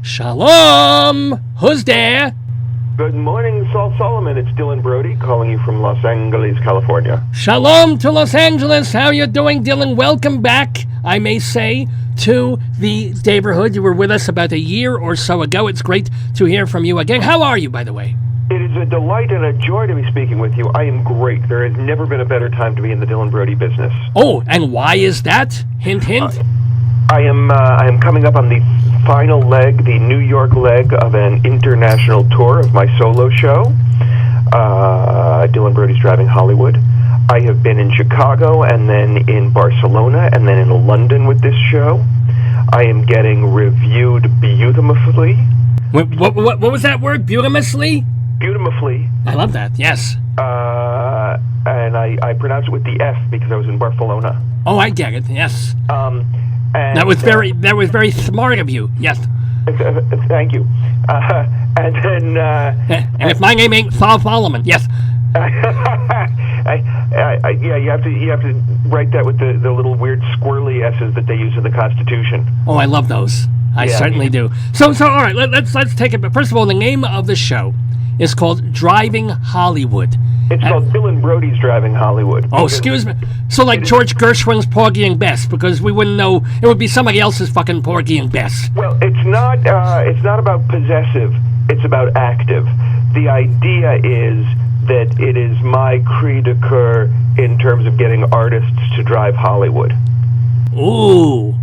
Shalom! Who's there? Good morning, Sol Solomon. It's Dylan Brody calling you from Los Angeles, California. Shalom to Los Angeles. How you doing, Dylan? Welcome back, I may say, to the neighborhood. You were with us about a year or so ago. It's great to hear from you again. How are you, by the way? It is a delight and a joy to be speaking with you. I am great. There has never been a better time to be in the Dylan Brody business. Oh, and why is that? Hint, hint. I am coming up on the final leg, the New York leg of an international tour of my solo show, Dylan Brody's Driving Hollywood. I have been in Chicago and then in Barcelona and then in London with this show. I am getting reviewed beautifully. What was that word? Beautifully? Beautifully. I love that, yes. And I pronounce it with the F because I was in Barcelona. Oh, I get it, yes. And, that was very smart of you. Yes. Thank you. And then. And if my name ain't Sol Solomon, yes. You have to write that with the little weird squirrely S's that they use in the Constitution. Oh, I love those. I certainly do. So all right. Let's take it. But first of all, the name of the show is called Driving Hollywood. It's called Dylan Brody's Driving Hollywood. Oh, excuse me. So like George Gershwin's Porgy and Bess, because we wouldn't know. It would be somebody else's fucking Porgy and Bess. Well, it's not about possessive. It's about active. The idea is that it is my cri de coeur in terms of getting artists to drive Hollywood. Ooh.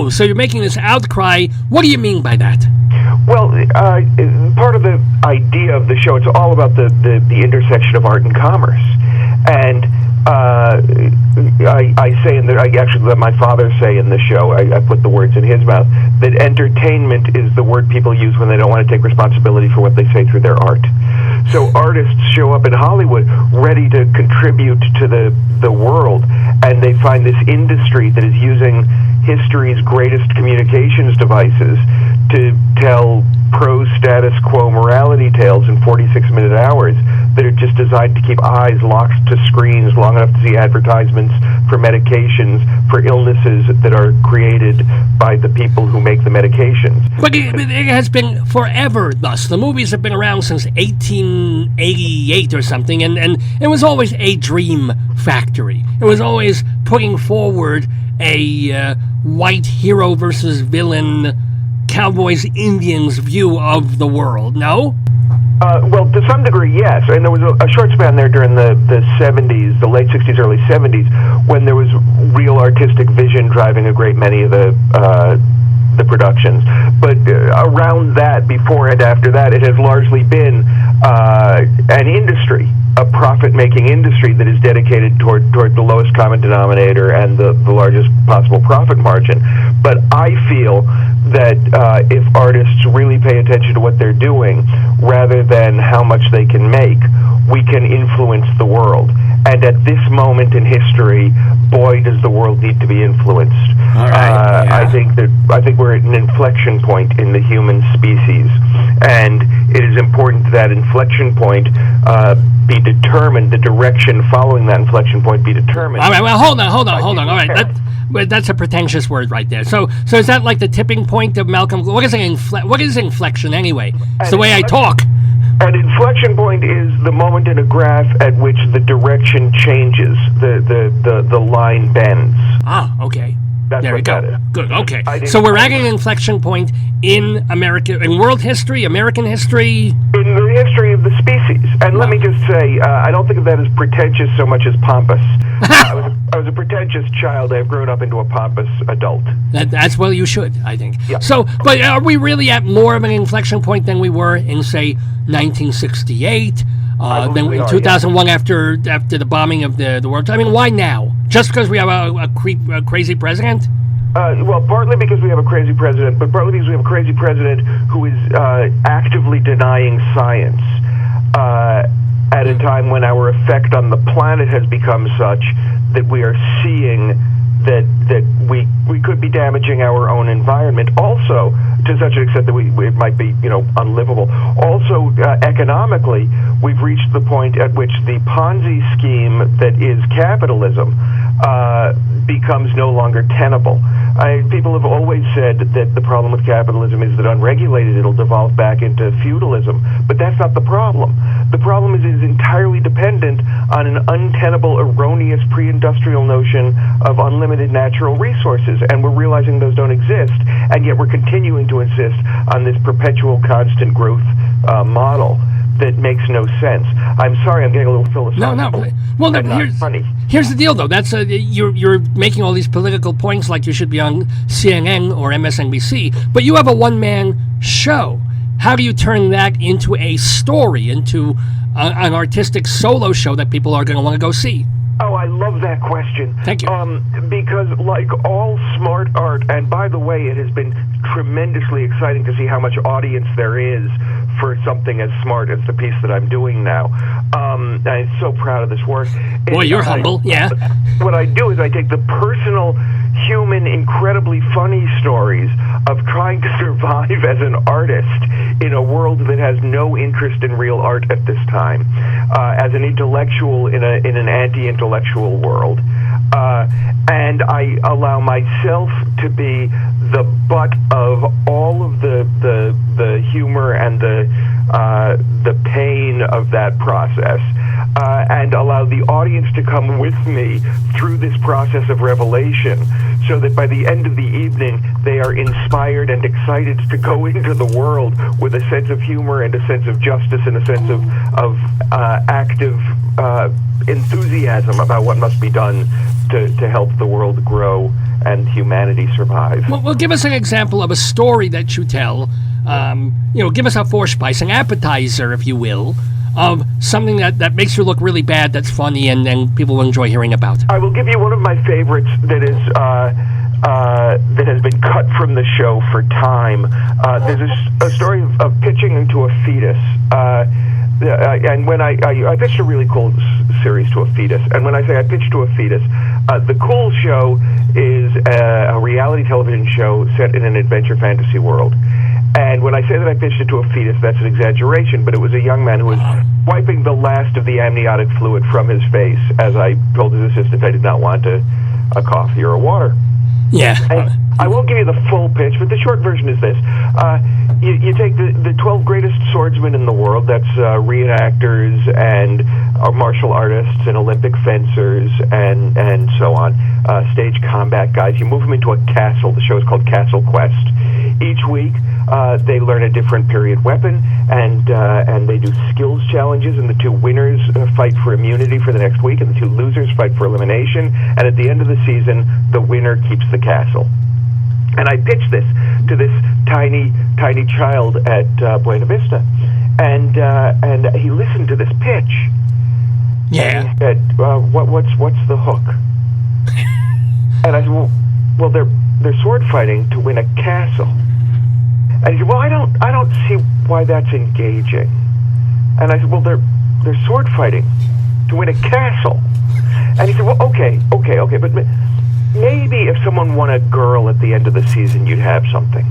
So you're making this outcry. What do you mean by that? Well, part of the idea of the show, it's all about the intersection of art and commerce. And I say, I actually let my father say in the show, I put the words in his mouth, that entertainment is the word people use when they don't want to take responsibility for what they say through their art. So artists show up in Hollywood ready to contribute to the world, and they find this industry that is using history's greatest communications devices to tell pro-status quo morality tales in 46-minute hours that are just designed to keep eyes locked to screens long enough to see advertisements for medications for illnesses that are created by the people who make the medications. But it has been forever thus. The movies have been around since 1888 or something, and it was always a dream factory. It was always putting forward a white hero versus villain, cowboys, Indians view of the world, no? Well, to some degree, yes. And there was a short span there during the 70s, the late 60s, early 70s, when there was real artistic vision driving a great many of the productions. But around that, before and after that, it has largely been an industry, a profit-making industry that is dedicated toward the lowest common denominator and the largest possible profit margin. But I feel that if artists really pay attention to what they're doing, rather than how much they can make, we can influence the world. And at this moment in history, boy, does the world need to be influenced. All right, yeah. I think we're at an inflection point in the human species, and it is important that inflection point be determined. The direction following that inflection point be determined. All right, well, hold on. All right, that's a pretentious word right there. So is that like the tipping point of Malcolm? What is inflection anyway? It's the way I talk. An inflection point is the moment in a graph at which the direction changes, the line bends. Ah, okay. That's there what we go. that is. Good, okay. So we're at an inflection point in world history, American history? In the history of the species. And let me just say, I don't think of that as pretentious so much as pompous. I was a pretentious child. I've grown up into a pompous adult. That's well, you should, I think. Yeah. So, but are we really at more of an inflection point than we were in, say, 1968? Then in 2001, after the bombing of the world. I mean, why now? Just because we have a crazy president? Well, partly because we have a crazy president, but partly because we have a crazy president who is actively denying science at a time when our effect on the planet has become such that we are seeing that we could be damaging our own environment. Also, to such an extent that it might be unlivable. Also, economically, we've reached the point at which the Ponzi scheme that is capitalism becomes no longer tenable. People have always said that the problem with capitalism is that unregulated, it'll devolve back into feudalism. But that's not the problem. The problem is it is entirely dependent on an untenable, erroneous pre-industrial notion of unlimited natural resources. And we're realizing those don't exist, and yet we're continuing to insist on this perpetual constant growth model that makes no sense. I'm sorry, I'm getting a little philosophical. No. Well, here's the deal, though. That's you're making all these political points like you should be on CNN or MSNBC, but you have a one-man show. How do you turn that into a story, into an artistic solo show that people are going to want to go see? Oh, I love that question. Thank you. Because like all smart art, and by the way, it has been tremendously exciting to see how much audience there is for something as smart as the piece that I'm doing now. I'm so proud of this work. Boy, you're humble, yeah. What I do is I take the personal, human, incredibly funny stories of trying to survive as an artist in a world that has no interest in real art at this time, as an intellectual in an anti-intellectual world. And I allow myself to be the butt of all of the humor and the pain of that process, and allow the audience to come with me through this process of revelation, so that by the end of the evening they are inspired and excited to go into the world with a sense of humor and a sense of justice and a sense of active enthusiasm about what must be done to help the world grow and humanity survive. Well, give us an example of a story that you tell. Give us a Vorspeise, an appetizer, if you will, of something that makes you look really bad, that's funny, and people will enjoy hearing about. I will give you one of my favorites that has been cut from the show for time. There's a story of pitching into a fetus. And when I pitched a really cool series to a fetus, and when I say I pitched to a fetus, the cool show is a reality television show set in an adventure fantasy world. And when I say that I pitched it to a fetus, that's an exaggeration, but it was a young man who was wiping the last of the amniotic fluid from his face, as I told his assistant I did not want a coffee or a water. Yeah. And I won't give you the full pitch, but the short version is this. You take the 12 greatest swordsmen in the world, that's reenactors and martial artists and Olympic fencers and so on, stage combat guys. You move them into a castle. The show is called Castle Quest. Each week, they learn a different period weapon, and they do skills challenges, and the two winners fight for immunity for the next week, and the two losers fight for elimination, and at the end of the season, the winner keeps the castle. And I pitched this to this tiny child at Buena Vista, and he listened to this pitch. Yeah. And he said, "What's the hook?" And I said, "Well, they're sword fighting to win a castle." And he said, "Well, I don't see why that's engaging." And I said, "Well, they're sword fighting to win a castle." And he said, "Well, okay, but maybe if someone won a girl at the end of the season, you'd have something."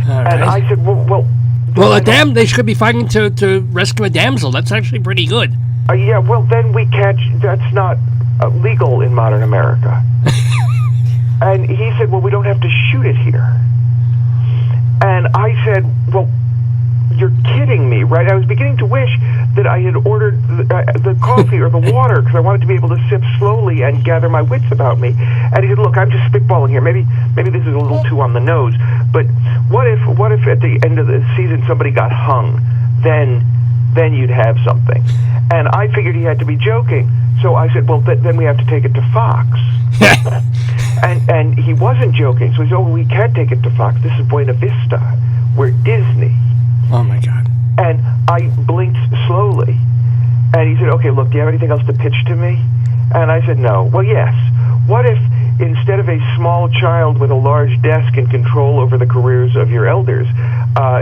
Right. And I said, "Well, they should be fighting to rescue a damsel. That's actually pretty good." Yeah, well, then we can't. That's not legal in modern America." And he said, "Well, we don't have to shoot it here." And I said, "Well, you're kidding me, right?" I was beginning to wish that I had ordered the coffee or the water, because I wanted to be able to sip slowly and gather my wits about me. And he said, "Look, I'm just spitballing here. Maybe this is a little too on the nose. But what if at the end of the season somebody got hung? Then you'd have something." And I figured he had to be joking. So I said, "Well, then we have to take it to Fox." And he wasn't joking. So he said, "Oh, we can't take it to Fox. This is Buena Vista. We're Disney." Oh, my God. And I blinked slowly. And he said, "Okay, look, do you have anything else to pitch to me?" And I said, "No." "Well, yes. What if instead of a small child with a large desk and control over the careers of your elders,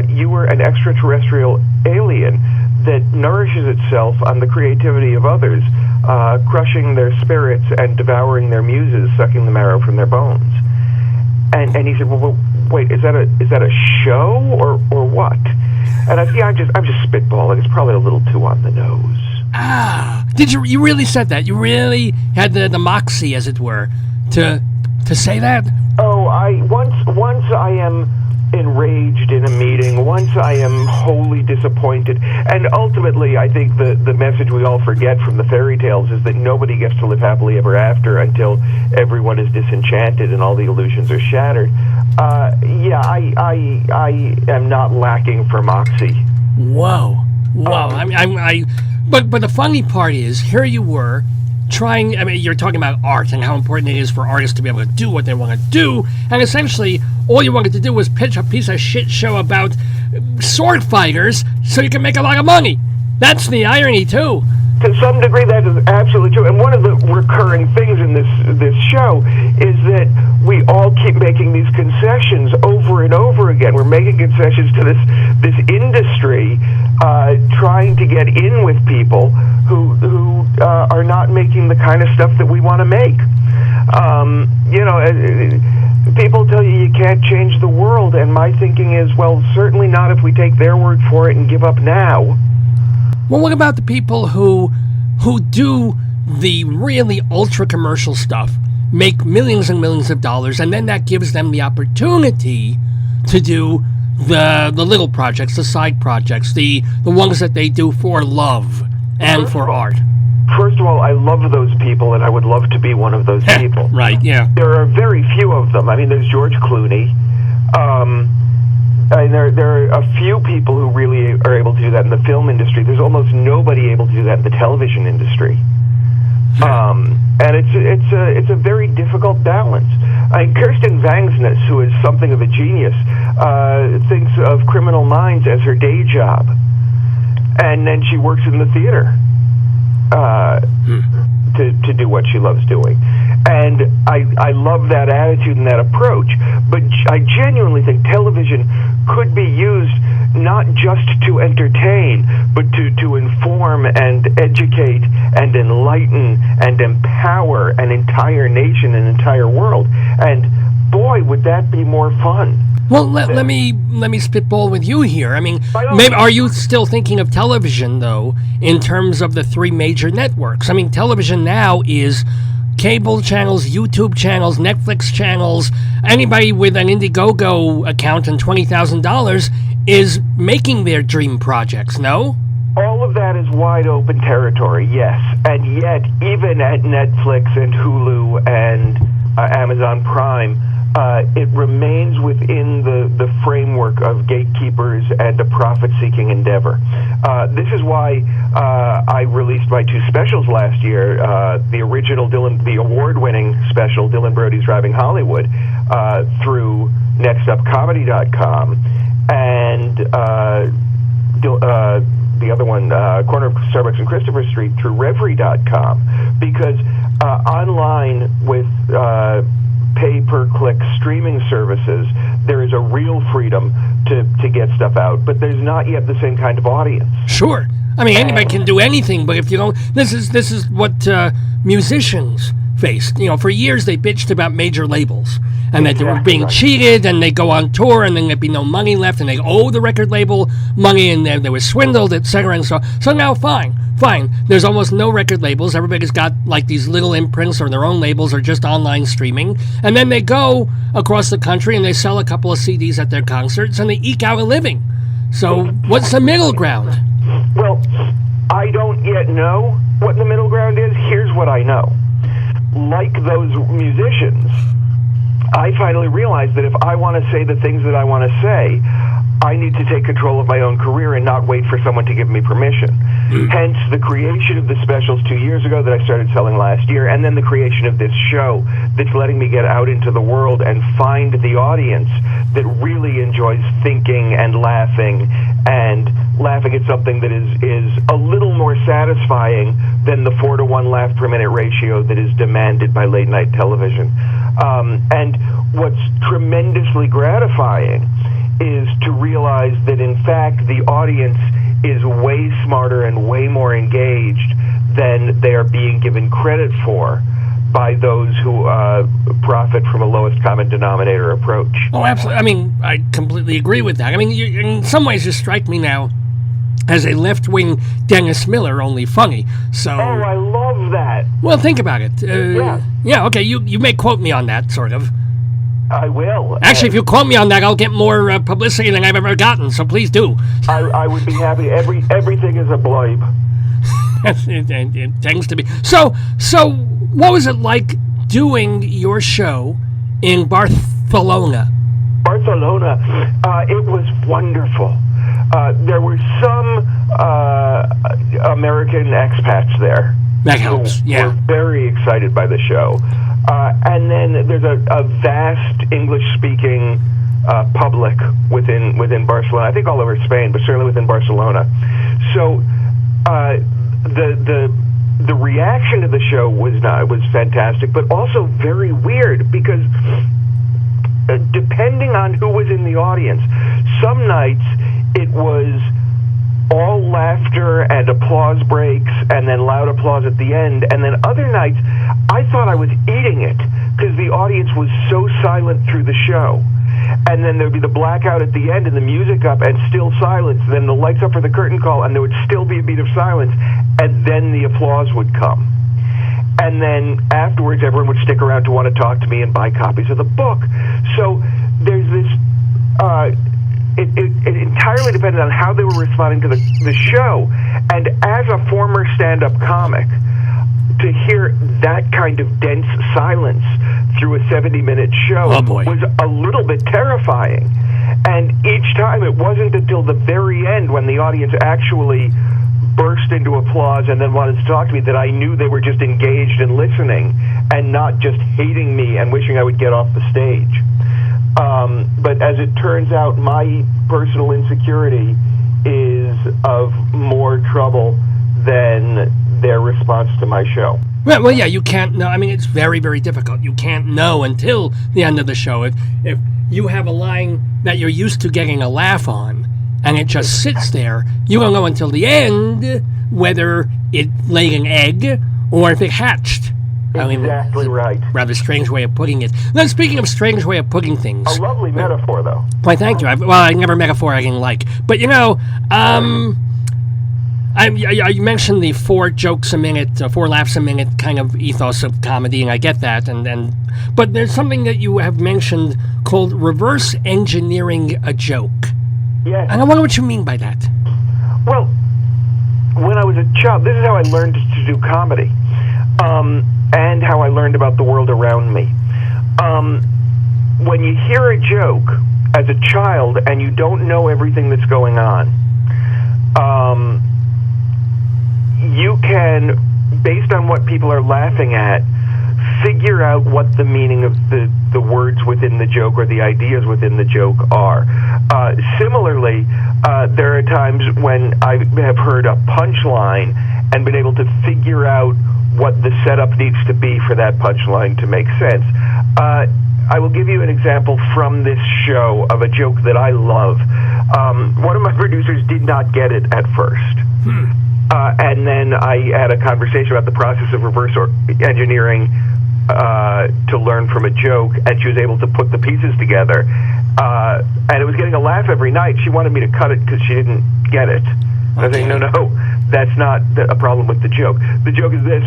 you were an extraterrestrial alien that nourishes itself on the creativity of others, crushing their spirits and devouring their muses, sucking the marrow from their bones?" And he said, "Well, wait, is that a show or what?" And I said, "Yeah, I'm just spitballing. It's probably a little too on the nose." Ah, did you really said that? You really had the moxie, as it were, to to say that? Oh, once I am enraged in a meeting, once I am wholly disappointed, and ultimately I think the message we all forget from the fairy tales is that nobody gets to live happily ever after until everyone is disenchanted and all the illusions are shattered. I am not lacking for moxie. Whoa. But the funny part is, here you were, trying, I mean, you're talking about art and how important it is for artists to be able to do what they want to do, and essentially all you wanted to do was pitch a piece of shit show about sword fighters so you can make a lot of money. That's the irony, too. To some degree, that is absolutely true. And one of the recurring things in this show is that we all keep making these concessions over and over again. We're making concessions to this industry, trying to get in with people who are not making the kind of stuff that we want to make. People tell you can't change the world, and my thinking is, well, certainly not if we take their word for it and give up now. Well, what about the people who do the really ultra-commercial stuff, make millions and millions of dollars, and then that gives them the opportunity to do the little projects, the side projects, the ones that they do for love and for art? First of all, I love those people, and I would love to be one of those people. Right, yeah. There are very few of them. I mean, there's George Clooney. And there are a few people who really are able to do that in the film industry. There's almost nobody able to do that in the television industry. And it's a very difficult balance. I mean, Kirsten Vangsness, who is something of a genius, thinks of Criminal Minds as her day job, and then she works in the theater to do what she loves doing. And I love that attitude and that approach, but I genuinely think television could be used not just to entertain, but to inform and educate and enlighten and empower an entire nation, an entire world. And boy, would that be more fun. Well, let me spitball with you here. I mean, maybe are you still thinking of television, though, in terms of the three major networks? I mean, television now is cable channels, YouTube channels, Netflix channels. Anybody with an Indiegogo account and $20,000 is making their dream projects, no? All of that is wide open territory, yes. And yet, even at Netflix and Hulu and Amazon Prime, it remains within the framework of gatekeepers and a profit-seeking endeavor. This is why I released my two specials last year, the original the award-winning special, Dylan Brody's Driving Hollywood, through nextupcomedy.com, and the other one, corner of Starbucks and Christopher Street, through Reverie.com, because online with pay-per-click streaming services, there is a real freedom to get stuff out, but there's not yet the same kind of audience. Sure. I mean, anybody can do anything, but if you don't... This is what musicians faced. You know, for years they bitched about major labels, and that they were being cheated, and they go on tour, and then there'd be no money left, and they owe the record label money, and they were swindled, etc. And so now, fine. There's almost no record labels. Everybody's got like these little imprints or their own labels or just online streaming. And then they go across the country and they sell a couple of CDs at their concerts and they eke out a living. So what's the middle ground? Well, I don't yet know what the middle ground is. Here's what I know. Like those musicians, I finally realized that if I want to say the things that I want to say, I need to take control of my own career and not wait for someone to give me permission. Hence the creation of the specials 2 years ago that I started selling last year, and then the creation of this show that's letting me get out into the world and find the audience that really enjoys thinking and laughing at something that is a little more satisfying than the 4-to-1 laugh per minute ratio that is demanded by late night television. And what's tremendously gratifying is to realize that, in fact, the audience is way smarter and way more engaged than they are being given credit for by those who profit from a lowest common denominator approach. Oh, absolutely. I mean, I completely agree with that. I mean, in some ways, you strike me now as a left-wing Dennis Miller, only funny. So, Oh, I love that. well, think about it. Yeah. Okay, you may quote me on that, sort of. I will. Actually, if you quote me on that, I'll get more publicity than I've ever gotten, so please do. I would be happy. Everything is a blibe. It tends to be. So, what was it like doing your show in Barcelona? Barcelona, it was wonderful. There were some American expats there. That helps, who yeah. were very excited by the show. And then there's a vast English-speaking public within Barcelona. I think all over Spain, but certainly within Barcelona. So the reaction to the show was fantastic, but also very weird because depending on who was in the audience, some nights it was all laughter and applause breaks and then loud applause at the end, and then other nights I thought I was eating it because the audience was so silent through the show. And then there'd be the blackout at the end and the music up and still silence, then the lights up for the curtain call and there would still be a beat of silence, and then the applause would come. And then afterwards everyone would stick around to want to talk to me and buy copies of the book. So there's this it entirely depended on how they were responding to the show. And as a former stand-up comic, to hear that kind of dense silence through a 70-minute show was a little bit terrifying. And each time, it wasn't until the very end when the audience actually burst into applause and then wanted to talk to me that I knew they were just engaged and listening and not just hating me and wishing I would get off the stage. But as it turns out, my personal insecurity is of more trouble than their response to my show. Well, yeah, you can't know. I mean, it's very, very difficult. You can't know until the end of the show. If you have a line that you're used to getting a laugh on, and it just sits there, you don't know until the end whether it laid an egg or if it hatched. Exactly right. Rather strange way of putting it. Now, speaking of strange way of putting things. A lovely metaphor, though. Why, thank you. I never metaphor I didn't like. But, you mentioned the 4 jokes a minute, 4 laughs a minute kind of ethos of comedy, and I get that. But there's something that you have mentioned called reverse engineering a joke. Yes. And I wonder what you mean by that. Well, when I was a child, this is how I learned to do comedy, and how I learned about the world around me. When you hear a joke as a child and you don't know everything that's going on, you can, based on what people are laughing at, figure out what the meaning of the words within the joke or the ideas within the joke are. Similarly, there are times when I have heard a punchline and been able to figure out what the setup needs to be for that punchline to make sense. I will give you an example from this show of a joke that I love. One of my producers did not get it at first. And then I had a conversation about the process of reverse engineering to learn from a joke, and she was able to put the pieces together. And it was getting a laugh every night. She wanted me to cut it because she didn't get it. I was saying, no, that's not a problem with the joke. The joke is this.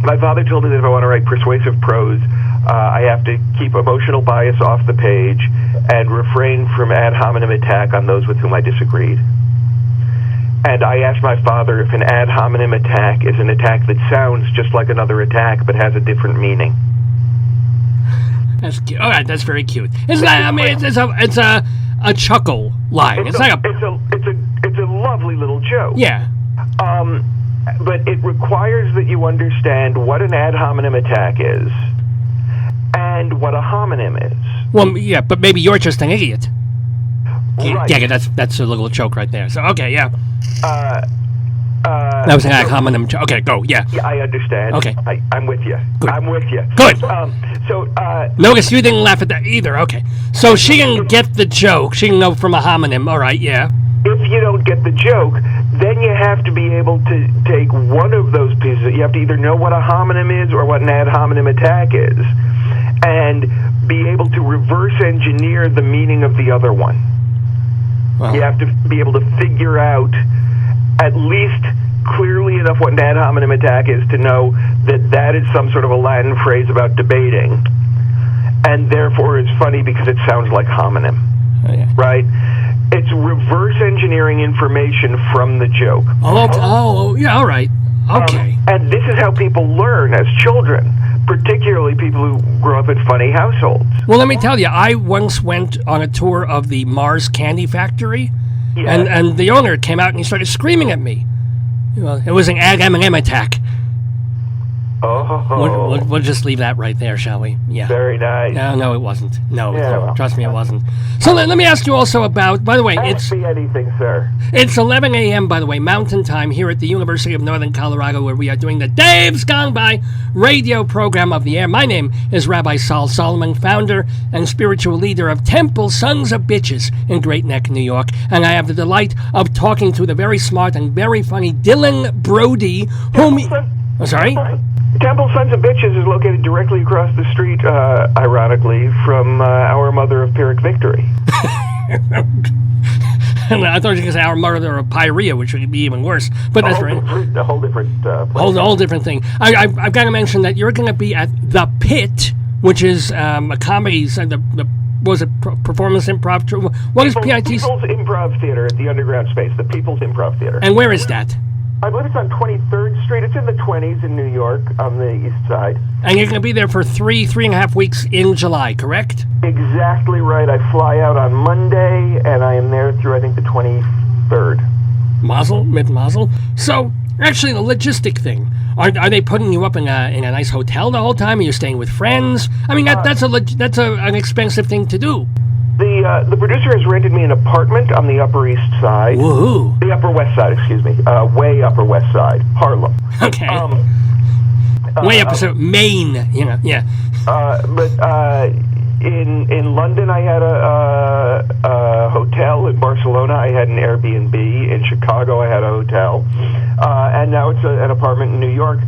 My father told me that if I want to write persuasive prose, I have to keep emotional bias off the page and refrain from ad hominem attack on those with whom I disagreed. And I asked my father if an ad hominem attack is an attack that sounds just like another attack but has a different meaning. That's cute. All right, that's very cute. It's not, I mean, it's a chuckle line. It's a lovely little joke. Yeah. But it requires that you understand what an ad hominem attack is and what a homonym is. Well, yeah, but maybe you're just an idiot. Right. Yeah, that's a little joke right there. So, okay, yeah. That was an ad hominem joke. Okay, go, yeah. Yeah, I understand. Okay. I'm with you. Good. I'm with you. Good. Notice you didn't laugh at that either. Okay. So she didn't get the joke. She didn't know from a homonym. All right, yeah. If you don't get the joke, then you have to be able to take one of those pieces. You have to either know what a homonym is or what an ad hominem attack is, and be able to reverse engineer the meaning of the other one. Wow. You have to be able to figure out at least clearly enough what an ad hominem attack is to know that that is some sort of a Latin phrase about debating, and therefore it's funny because it sounds like homonym, right? It's reverse engineering information from the joke. Oh, yeah, all right. Okay. And this is how people learn as children, particularly people who grow up in funny households. Well, let me tell you, I once went on a tour of the Mars Candy Factory, and the owner came out and he started screaming at me. Well, it was an M&M attack. Oh. We'll just leave that right there, shall we? Yeah. Very nice. No, it wasn't. No, well. trust me, it wasn't. So let me ask you also about, by the way, Ask me anything, sir. It's 11 a.m., by the way, Mountain Time here at the University of Northern Colorado, where we are doing the Dave's Gone By radio program of the air. My name is Rabbi Sol Solomon, founder and spiritual leader of Temple Sons of Bitches in Great Neck, New York. And I have the delight of talking to the very smart and very funny Dylan Brody, whom... Oh, sorry? Temple Sons of Bitches is located directly across the street, ironically, from Our Mother of Pyrrhic Victory. I thought you were going to say Our Mother of Pyrea, which would be even worse. But that's right. A whole different place. Whole different thing. I've got to mention that you're going to be at The Pit, which is a comedy, was it performance improv? What is PIT? People's Improv Theater at the Underground Space, the People's Improv Theater. And where is that? I believe it's on 23rd Street. It's in the 20s in New York on the east side. And you're going to be there for three and a half weeks in July, correct? Exactly right. I fly out on Monday, and I am there through, I think, the 23rd. Mazel. So, actually, the logistic thing. Are they putting you up in a nice hotel the whole time? Are you staying with friends? I mean, that's an expensive thing to do. The producer has rented me an apartment on the Upper East Side. Woohoo. The Upper West Side, excuse me. Way Upper West Side, Harlem. Okay. Way up, so Maine, yeah. But in London, I had a hotel. In Barcelona, I had an Airbnb. In Chicago, I had a hotel. And now it's an apartment in New York.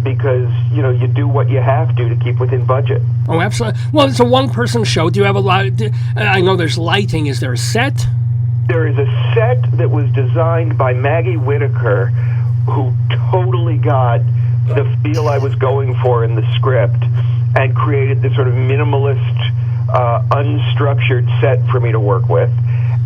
Because, you do what you have to keep within budget. Oh, absolutely. Well, it's a one-person show. Do you have a lot? I know there's lighting. Is there a set? There is a set that was designed by Maggie Whitaker, who totally got the feel I was going for in the script and created this sort of minimalist, unstructured set for me to work with.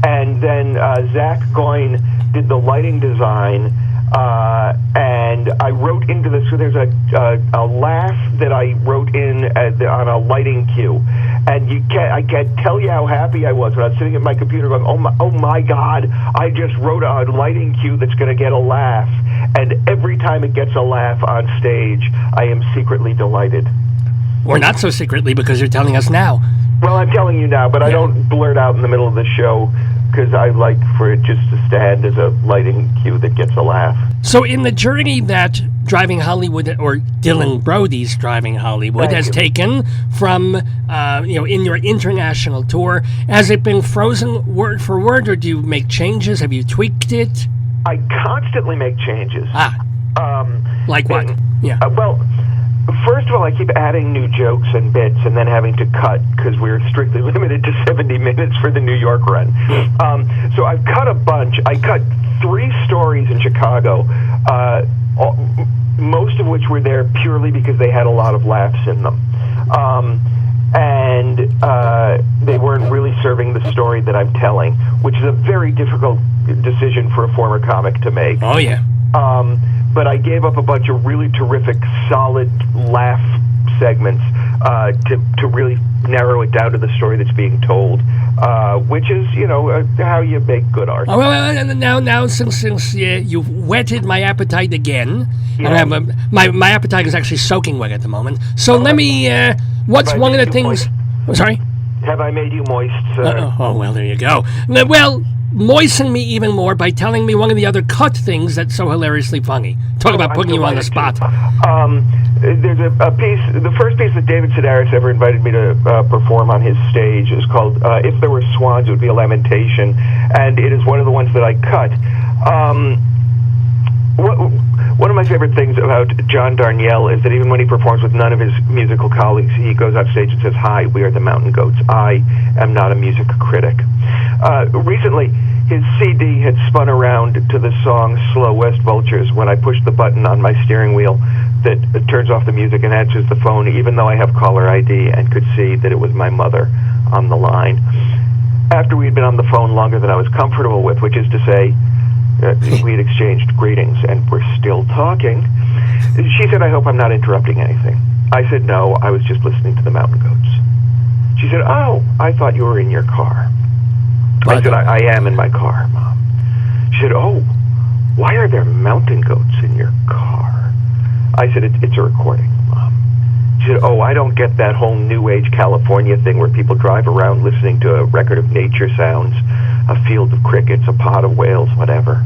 And then Zach Goyne did the lighting design. And I wrote into this, so there's a laugh that I wrote in on a lighting cue, and I can't tell you how happy I was when I was sitting at my computer going, oh my God, I just wrote a lighting cue that's going to get a laugh, and every time it gets a laugh on stage, I am secretly delighted. Or not so secretly, because you're telling us now. Well, I'm telling you now, but I don't blurt out in the middle of the show, because I like for it just to stand as a lighting cue that gets a laugh. So in the journey that Driving Hollywood, or Dylan Brody's Driving Hollywood, has taken from, in your international tour, has it been frozen word for word, or do you make changes? Have you tweaked it? I constantly make changes. Like what? Well, first of all, I keep adding new jokes and bits and then having to cut because we're strictly limited to 70 minutes for the New York run. So I've cut a bunch. I cut 3 stories in Chicago, most of which were there purely because they had a lot of laughs in them. And they weren't really serving the story that I'm telling, which is a very difficult decision for a former comic to make. Oh, yeah. But I gave up a bunch of really terrific, solid laugh segments to really narrow it down to the story that's being told, which is, how you make good art. Oh, well, now since you've whetted my appetite again, and my appetite is actually soaking wet at the moment. So let me. What's one of the things? Oh, sorry. Have I made you moist, sir? Oh, well, there you go. Well, moisten me even more by telling me one of the other cut things that's so hilariously funny. Talk about putting you on the spot. There's a piece, the first piece that David Sedaris ever invited me to perform on his stage is called If There Were Swans, It Would Be a Lamentation, and it is one of the ones that I cut. One of my favorite things about John Darnielle is that even when he performs with none of his musical colleagues, he goes on stage and says, "Hi, we are the Mountain Goats. I am not a music critic." Recently, his CD had spun around to the song Slow West Vultures when I pushed the button on my steering wheel that turns off the music and answers the phone, even though I have caller ID and could see that it was my mother on the line. After we had been on the phone longer than I was comfortable with, which is to say, we had exchanged greetings and we're still talking, she said, "I hope I'm not interrupting anything." I said, "No, I was just listening to the Mountain Goats." She said, "Oh, I thought you were in your car." I said, I am in my car, Mom. She said, "Oh, why are there mountain goats in your car?" I said, it's a recording, Mom. She said, "Oh, I don't get that whole New Age California thing where people drive around listening to a record of nature sounds, a field of crickets, a pod of whales, whatever."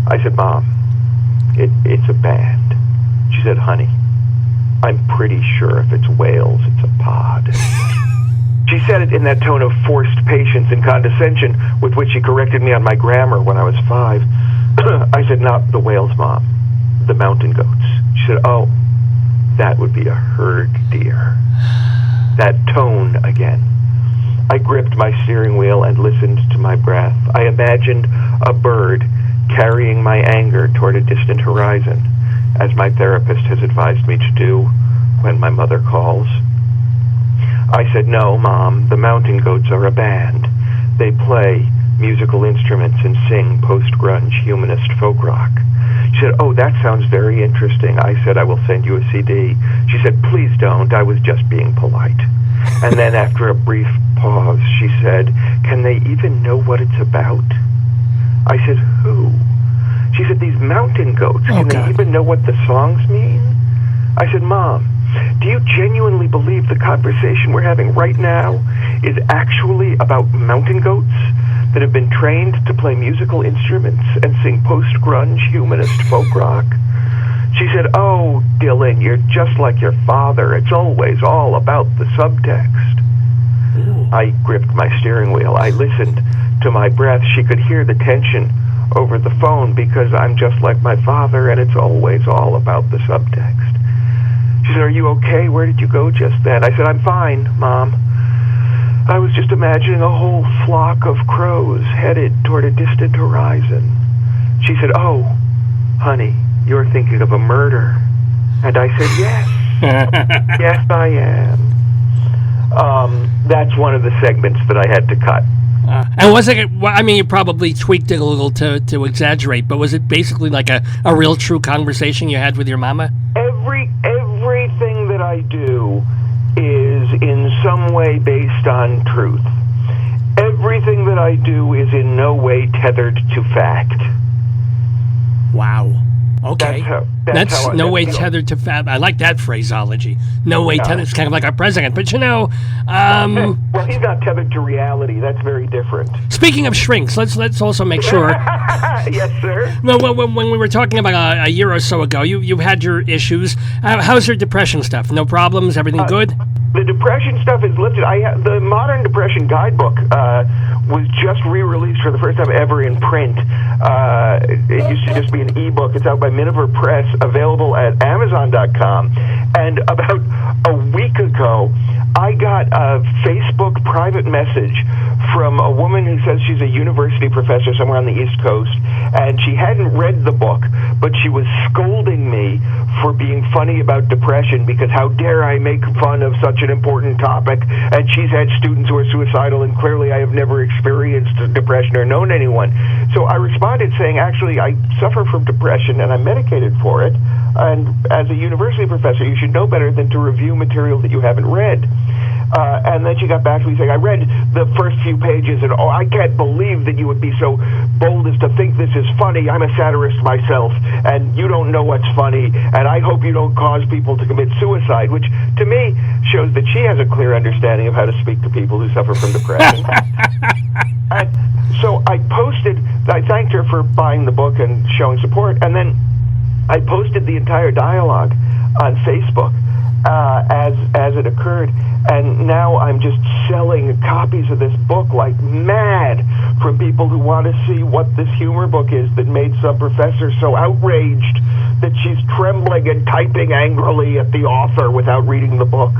I said, "Mom, it's a band." She said, "Honey, I'm pretty sure if it's whales, it's a pod." She said it in that tone of forced patience and condescension with which she corrected me on my grammar when I was 5. I said, "Not the whales, Mom, the mountain goats." She said, "Oh, that would be a herd deer." That tone again. I gripped my steering wheel and listened to my breath. I imagined a bird carrying my anger toward a distant horizon, as my therapist has advised me to do when my mother calls. I said, "No, Mom, the Mountain Goats are a band. They play musical instruments and sing post-grunge humanist folk rock." She said, "Oh, that sounds very interesting." I said, "I will send you a CD." She said, "Please don't. I was just being polite." And then after a brief pause, she said, "Can they even know what it's about?" I said, "Who?" She said, "These mountain goats. Can they even know what the songs mean?" I said, "Mom, do you genuinely believe the conversation we're having right now is actually about mountain goats that have been trained to play musical instruments and sing post-grunge humanist folk rock?" She said, "Oh, Dylan, you're just like your father. It's always all about the subtext." Ooh. I gripped my steering wheel. I listened to my breath. She could hear the tension over the phone because I'm just like my father and it's always all about the subtext. She said, "Are you okay? Where did you go just then?" I said, "I'm fine, Mom. I was just imagining a whole flock of crows headed toward a distant horizon." She said, "Oh, honey, you're thinking of a murder." And I said, "Yes. Yes, I am." That's one of the segments that I had to cut. And was it, I mean, you probably tweaked it a little to exaggerate, but was it basically like a real true conversation you had with your mama? Everything that I do is in some way based on truth. Everything that I do is in no way tethered to fact. Wow. Okay. That's no way feel. Tethered to fact. I like that phraseology. No way tethered. It's kind of like our president. But you know, well, he's not tethered to reality. That's very different. Speaking of shrinks, let's also make sure. Yes, sir. Well, when we were talking about a year or so ago, you've had your issues. How's your depression stuff? No problems? Everything good? The depression stuff is lifted. The Modern Depression Guidebook was just re-released for the first time ever in print. It used to just be an ebook. It's out by Miniver Press, available at Amazon.com. And about a week ago, I got a Facebook private message from a woman who says she's a university professor somewhere on the East Coast, and she hadn't read the book, but she was scolding me for being funny about depression because how dare I make fun of such an important topic, and she's had students who are suicidal, and clearly I have never experienced depression or known anyone. So I responded saying, actually, I suffer from depression and I'm medicated for it, and as a university professor, you should know better than to review material that you haven't read. And then she got back to me saying, I read the first few pages, and I can't believe that you would be so bold as to think this is funny. I'm a satirist myself, and you don't know what's funny, and I hope you don't cause people to commit suicide, which to me shows that she has a clear understanding of how to speak to people who suffer from depression. And so I thanked her for buying the book and showing support, and then I posted the entire dialogue on Facebook as it occurred, and now I'm just selling copies of this book like mad from people who want to see what this humor book is that made some professor so outraged that she's trembling and typing angrily at the author without reading the book.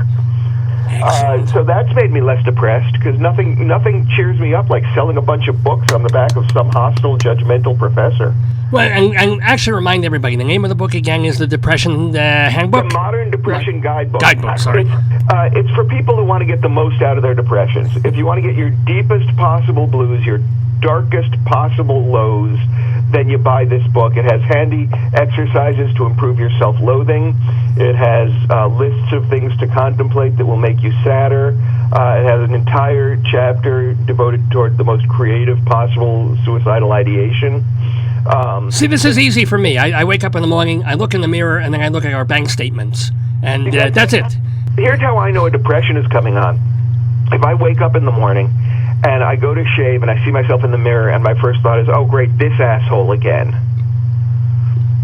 Excellent. So that's made me less depressed, because nothing cheers me up like selling a bunch of books on the back of some hostile, judgmental professor. Well, and actually remind everybody, the name of the book again is The Depression Handbook? The Modern Depression Guidebook. Guidebook, sorry. It's for people who want to get the most out of their depressions. If you want to get your deepest possible blues, your darkest possible lows, then you buy this book. It has handy exercises to improve your self-loathing. It has lists of things to contemplate that will make you sadder. It has an entire chapter devoted toward the most creative possible suicidal ideation. See, this is easy for me. I wake up in the morning, I look in the mirror, and then I look at our bank statements. And that's it. Here's how I know a depression is coming on. If I wake up in the morning and I go to shave and I see myself in the mirror and my first thought is, oh great, this asshole again,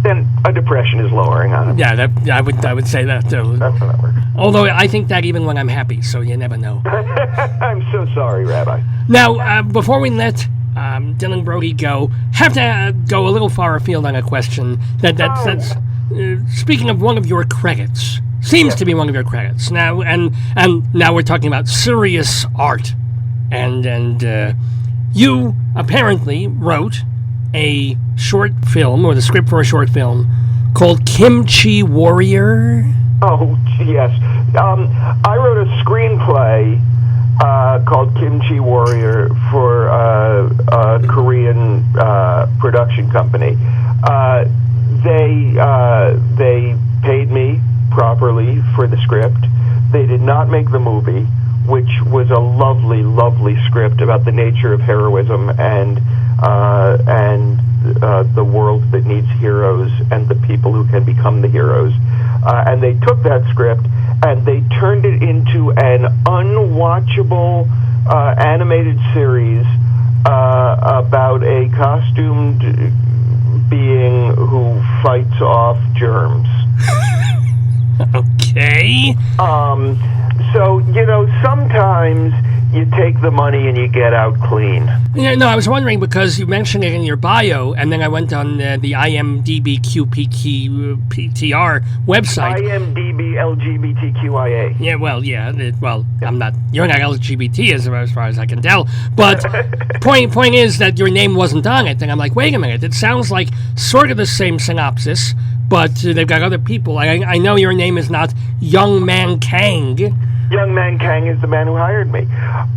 then a depression is lowering on it. Yeah, I would say that too. That's how that works. Although I think that even when I'm happy, so you never know. I'm so sorry, Rabbi. Now, before we let Dylan Brody go, have to go a little far afield on a question that's speaking of one of your credits. Seems to be one of your credits. Now, and now we're talking about serious art. And you apparently wrote a short film, or the script for a short film, called Kimchi Warrior. Oh, yes. I wrote a screenplay called Kimchi Warrior for a Korean production company. They paid me properly for the script. They did not make the movie, which was a lovely, lovely script about the nature of heroism and the world that needs heroes and the people who can become the heroes. And they took that script and they turned it into an unwatchable animated series about a costumed being who fights off germs. Okay. So, sometimes you take the money and you get out clean. Yeah, no, I was wondering because you mentioned it in your bio, and then I went on the IMDb QPTR website. IMDb LGBTQIA. Yeah, I'm not. You're not LGBT as far as I can tell. But point is that your name wasn't on it, and I'm like, wait a minute, it sounds like sort of the same synopsis, but they've got other people. I know your name is not Young Man Kang. Young Man Kang is the man who hired me.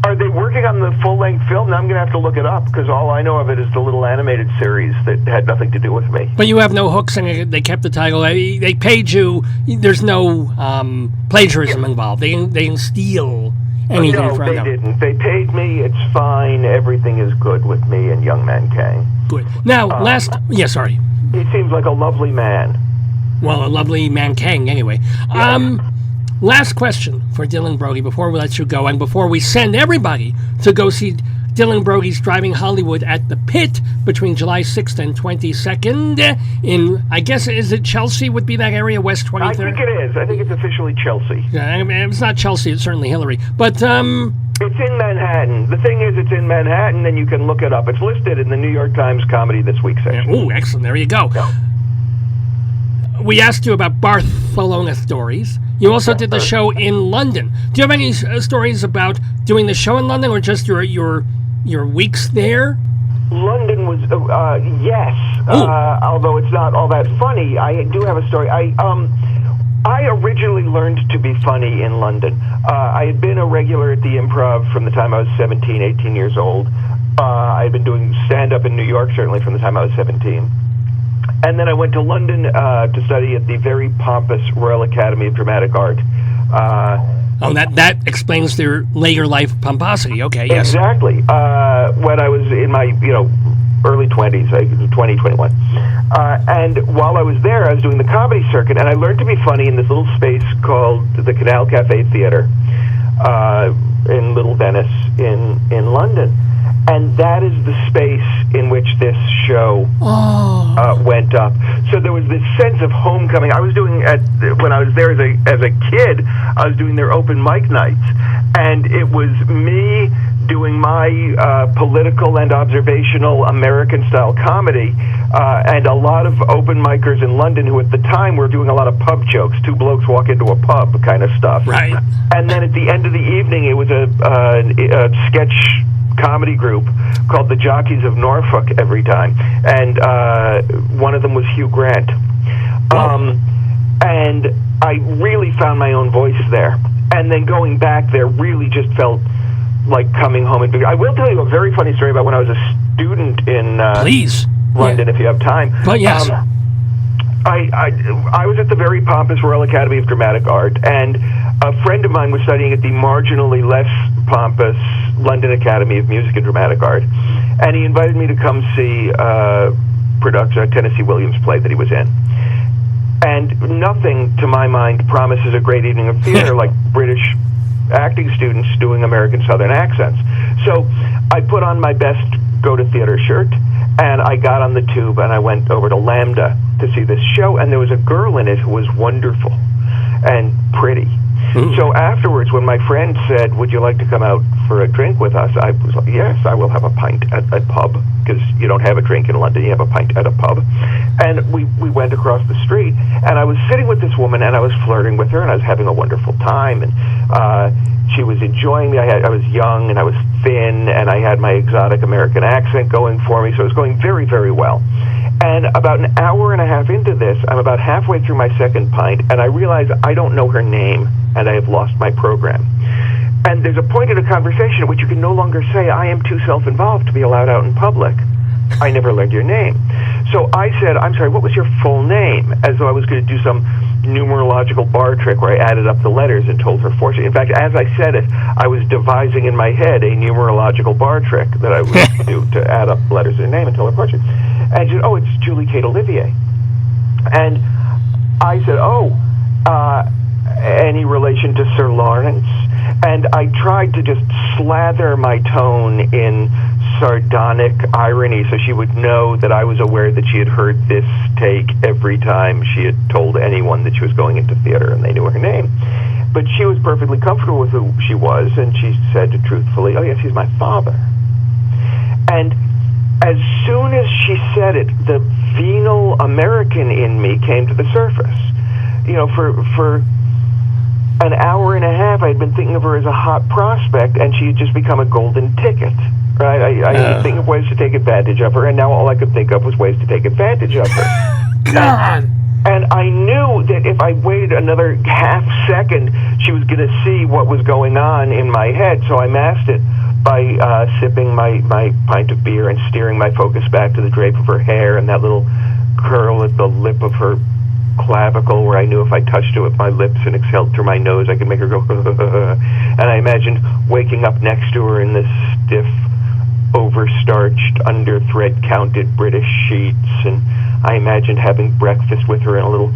Are they working on the full-length film? Now I'm going to have to look it up, because all I know of it is the little animated series that had nothing to do with me. But you have no hooks, and they kept the title. They paid you. There's no plagiarism involved. They didn't steal anything no, from them. No, they didn't. They paid me. It's fine. Everything is good with me and Young Man Kang. Good. Now, sorry. He seems like a lovely man. Well, a lovely man Kang, anyway. Yeah. Last question for Dylan Brody before we let you go, and before we send everybody to go see Dylan Brody's Driving Hollywood at the Pit between July 6th and 22nd in, I guess, is it Chelsea would be that area, West 23rd? I think it is. I think it's officially Chelsea. Yeah, I mean, it's not Chelsea, it's certainly Hillary. But, it's in Manhattan. The thing is, it's in Manhattan, and you can look it up. It's listed in the New York Times Comedy This Week section. Yeah, ooh, excellent. There you go. Yeah. We asked you about Barcelona stories. You also did the show in London. Do you have any stories about doing the show in London, or just your weeks there? London was yes, although it's not all that funny. I do have a story. I originally learned to be funny in London. I had been a regular at the Improv from the time I was 17, 18 years old. I had been doing stand-up in New York, certainly from the time I was 17. And then I went to London to study at the very pompous Royal Academy of Dramatic Art. That explains their later life pomposity. Okay, yes. Exactly. When I was in my, early 20s, 20, 21. And while I was there, I was doing the comedy circuit, and I learned to be funny in this little space called the Canal Cafe Theatre in Little Venice in London. And that is the space in which this show went up. So there was this sense of homecoming. I was doing when I was there as a kid, I was doing their open mic nights, and it was me, doing my political and observational American-style comedy, and a lot of open micers in London who at the time were doing a lot of pub jokes, two blokes walk into a pub kind of stuff. Right. And then at the end of the evening, it was a sketch comedy group called the Jockeys of Norfolk every time, and one of them was Hugh Grant. And I really found my own voice there. And then going back there really just felt like coming home. And I will tell you a very funny story about when I was a student in Please. London, if you have time. But yes. I was at the very pompous Royal Academy of Dramatic Art, and a friend of mine was studying at the marginally less pompous London Academy of Music and Dramatic Art, and he invited me to come see a Tennessee Williams play that he was in. And nothing, to my mind, promises a great evening of theater like British acting students doing American Southern accents. So I put on my best go-to-theater shirt, and I got on the tube, and I went over to Lambda to see this show, and there was a girl in it who was wonderful and pretty. So afterwards, when my friend said, "Would you like to come out for a drink with us?" I was like, "Yes, I will have a pint at a pub," because you don't have a drink in London, you have a pint at a pub. And we went across the street, and I was sitting with this woman, and I was flirting with her, and I was having a wonderful time, and she was enjoying me. I was young, and I was thin, and I had my exotic American accent going for me, so it was going very, very well. And about an hour and a half into this, I'm about halfway through my second pint, and I realize I don't know her name, and I have lost my program. And there's a point in a conversation at which you can no longer say, "I am too self-involved to be allowed out in public. I never learned your name." So I said, "I'm sorry, what was your full name?" As though I was going to do some numerological bar trick where I added up the letters and told her fortune. In fact, as I said it, I was devising in my head a numerological bar trick that I would do to add up the letters of her name and tell her fortune. And she said, "Oh, it's Julie Kate Olivier." And I said, "Oh, any relation to Sir Lawrence?" And I tried to just slather my tone in sardonic irony so she would know that I was aware that she had heard this take every time she had told anyone that she was going into theater and they knew her name. But she was perfectly comfortable with who she was, and she said truthfully, "Oh yes, he's my father." And as soon as she said it, the venal American in me came to the surface. You know, for an hour and a half, I had been thinking of her as a hot prospect, and she had just become a golden ticket. Right? I was thinking of ways to take advantage of her, and now all I could think of was ways to take advantage of her. God. And I knew that if I waited another half second, she was going to see what was going on in my head, so I masked it by sipping my pint of beer and steering my focus back to the drape of her hair and that little curl at the lip of her clavicle where I knew if I touched it with my lips and exhaled through my nose, I could make her go, and I imagined waking up next to her in this stiff, over-starched, under-thread-counted British sheets, and I imagined having breakfast with her in a little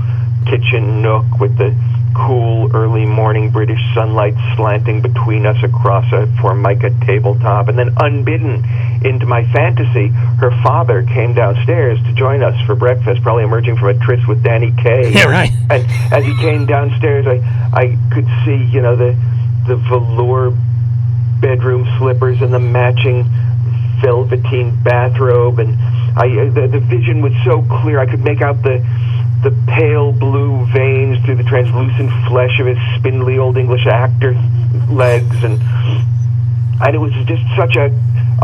kitchen nook with the cool early morning British sunlight slanting between us across a Formica tabletop. And then unbidden into my fantasy, her father came downstairs to join us for breakfast, probably emerging from a tryst with Danny Kaye. Yeah, right. And as he came downstairs, I could see, you know, the velour bedroom slippers and the matching velveteen bathrobe, and the vision was so clear I could make out the pale blue veins through the translucent flesh of his spindly old English actor legs, and it was just such a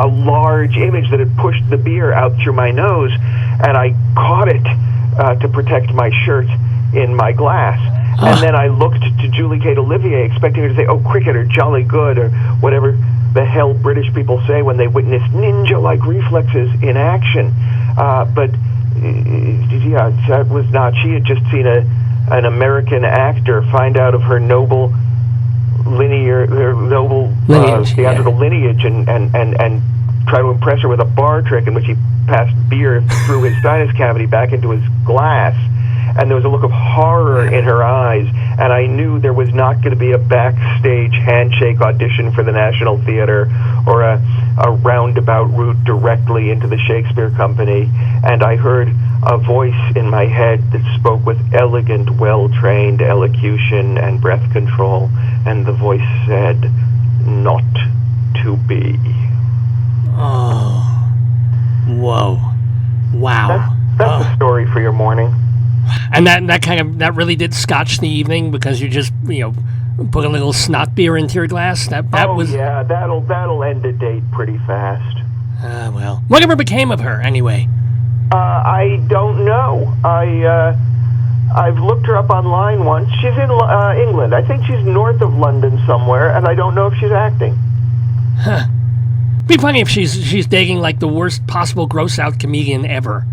large image that it pushed the beer out through my nose, and I caught it to protect my shirt in my glass. And then I looked to Julie Kate Olivier, expecting her to say, "Oh, cricket," or "jolly good," or whatever the hell British people say when they witness ninja-like reflexes in action. But yeah, that was not. She had just seen an American actor find out of her noble theatrical lineage and try to impress her with a bar trick in which he passed beer through his sinus cavity back into his glass. And there was a look of horror in her eyes, and I knew there was not going to be a backstage handshake audition for the National Theater or a roundabout route directly into the Shakespeare Company. And I heard a voice in my head that spoke with elegant, well-trained elocution and breath control, and the voice said, "Not to be. Oh. Whoa. Wow. That's the story for your morning. And that really did scotch the evening because you just, put a little snot beer into your glass. That was. Yeah, that'll end a date pretty fast. Well, whatever became of her anyway? I don't know. I've looked her up online once. She's in England. I think she's north of London somewhere, and I don't know if she's acting. Huh. Be funny if she's dating like the worst possible gross out comedian ever.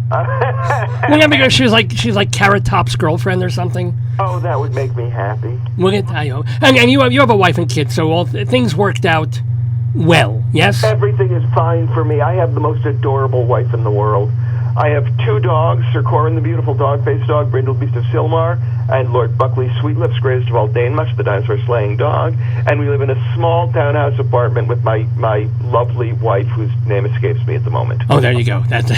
Because she's like Carrot Top's girlfriend or something. Oh, that would make me happy. I hope. And you have a wife and kids, so all things worked out well. Yes. Everything is fine for me. I have the most adorable wife in the world. I have 2 dogs: Sir Corin, the beautiful dog-faced dog, Brindle Beast of Silmar, and Lord Buckley Sweetlips, greatest of all Danemush, the dinosaur-slaying dog. And we live in a small townhouse apartment with my lovely wife, whose name escapes me at the moment. Oh, there you go. That's.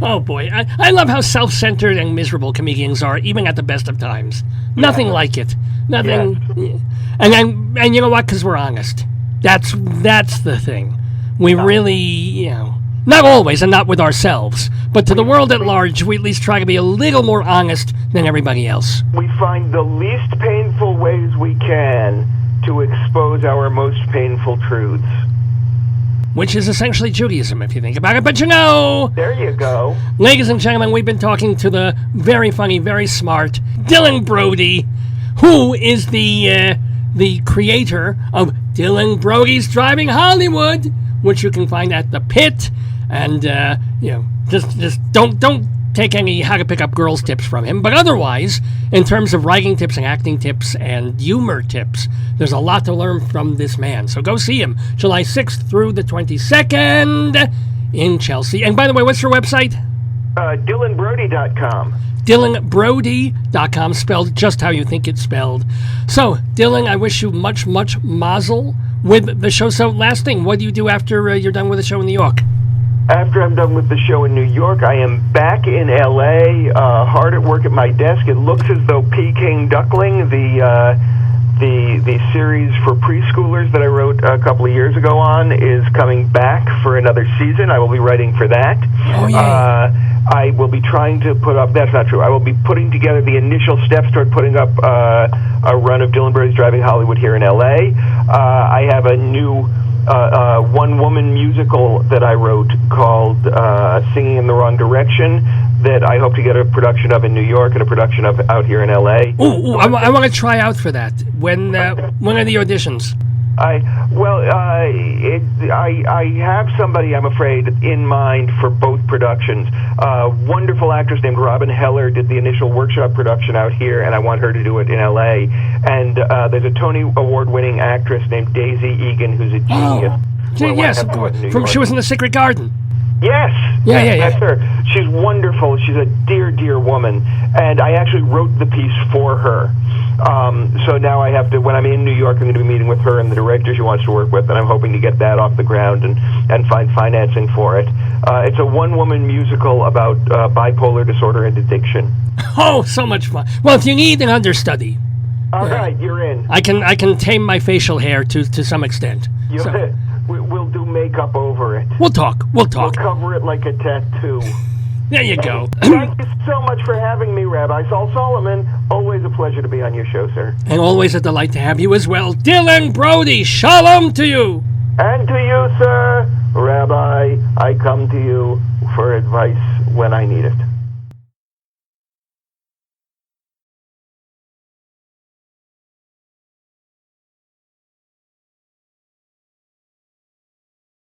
Oh boy, I love how self-centered and miserable comedians are, even at the best of times. Nothing like it. Nothing. Yeah. And you know what? Because we're honest. That's the thing. We really, not always, and not with ourselves, but to the world at large, we at least try to be a little more honest than everybody else. We find the least painful ways we can to expose our most painful truths. Which is essentially Judaism, if you think about it. But there you go. Ladies and gentlemen, we've been talking to the very funny, very smart Dylan Brody, who is the creator of Dylan Brody's Driving Hollywood, which you can find at the Pit. And just don't take any how to pick up girls tips from him. But otherwise, in terms of writing tips and acting tips and humor tips, there's a lot to learn from this man. So go see him July 6th through the 22nd in Chelsea. And by the way, what's your website? DylanBrody.com. DylanBrody.com, spelled just how you think it's spelled. So, Dylan, I wish you much, much mazel with the show. So, last thing, what do you do after you're done with the show in New York? After I'm done with the show in New York, I am back in L.A., hard at work at my desk. It looks as though Peking Duckling, the series for preschoolers that I wrote a couple of years ago on, is coming back for another season. I will be writing for that. Oh, yeah. I will be trying to put up, that's not true, I will be putting together the initial steps toward putting up a run of Dylan Brody's Driving Hollywood here in L.A. I have a new one-woman musical that I wrote called Singing in the Wrong Direction that I hope to get a production of in New York and a production of out here in L.A. Ooh, I want to try out for that. When are the auditions? I have somebody, I'm afraid, in mind for both productions. A wonderful actress named Robin Heller did the initial workshop production out here, and I want her to do it in L.A. And there's a Tony Award-winning actress named Daisy Egan who's a genius. Yes, she was in The Secret Garden. Yes. Yeah. That's her. She's wonderful. She's a dear, dear woman. And I actually wrote the piece for her. So now I have to, when I'm in New York, I'm going to be meeting with her and the director she wants to work with, and I'm hoping to get that off the ground and find financing for it. It's a one-woman musical about bipolar disorder and addiction. Oh, so much fun. Well, if you need an understudy. All right, you're in. I can tame my facial hair to some extent. We'll do makeup over it. We'll talk. We'll cover it like a tattoo. There you go. Thank you so much for having me, Rabbi Sol Solomon. Always a pleasure to be on your show, sir. And always a delight to have you as well. Dylan Brody, shalom to you. And to you, sir. Rabbi, I come to you for advice when I need it.